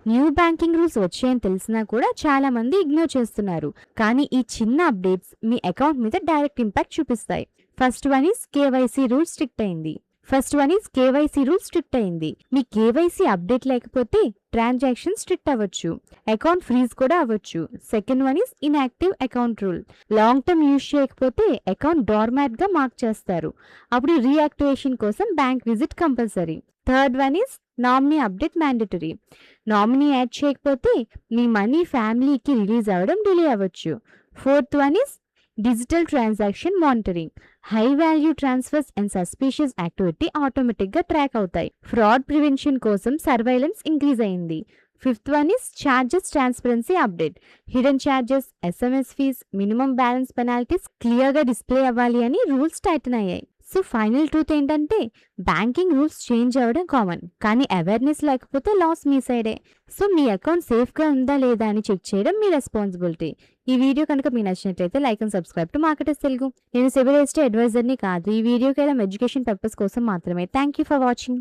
New banking rules వచ్చాయని తెలిసినా కూడా చాలా మంది ఇగ్నోర్ చేస్తున్నారు. కానీ ఈ చిన్న అప్డేట్స్ మీ అకౌంట్ మీద డైరెక్ట్ ఇంపాక్ట్ చూపిస్తాయి. First one is KYC rule strict అయింది. మీ కేవైసీ అప్డేట్ లేకపోతే ట్రాన్సాక్షన్ స్ట్రిక్ట్ అవ్వచ్చు, అకౌంట్ ఫ్రీజ్ కూడా అవ్వచ్చు. Second one is inactive account rule. Long term use చేయకపోతే అకౌంట్ డోర్మాట్ గా మార్క్ చేస్తారు. అప్పుడు రీయాక్టివేషన్ కోసం bank visit compulsory. Third one is nominee update mandatory. Nominee add చేయకపోతే మీ మనీ ఫ్యామిలీకి రిలీజ్ అవ్వడం డిలే అవ్వచ్చు. Fourth one is digital transaction monitoring. High value transfers and suspicious activity ఆటోమేటిక్గా ట్రాక్ అవుతాయి. ఫ్రాడ్ ప్రివెన్షన్ కోసం సర్వైలెన్స్ ఇంక్రీజ్ అయింది. Fifth one is charges transparency update. Hidden charges, SMS fees, minimum balance penalties క్లియర్గా display అవ్వాలి అని rules tighten అయ్యాయి. So final truth ఏంటంటే banking rules change అవ్వడం కామన్, కానీ అవేర్నెస్ లేకపోతే లాస్ మీ సైడే. సో మీ అకౌంట్ సేఫ్గా ఉందా లేదా అని చెక్ చేయడం మీ రెస్పాన్సిబిలిటీ. ఈ వీడియో కనుక మీకు నచ్చినట్లయితే like and subscribe to marketers Telugu. నేను సిబిల్ ఎస్టీ అడ్వైజర్ని కాదు. ఈ వీడియో కేవలం ఎడ్యుకేషన్ పర్పస్ కోసం మాత్రమే. Thank you for watching.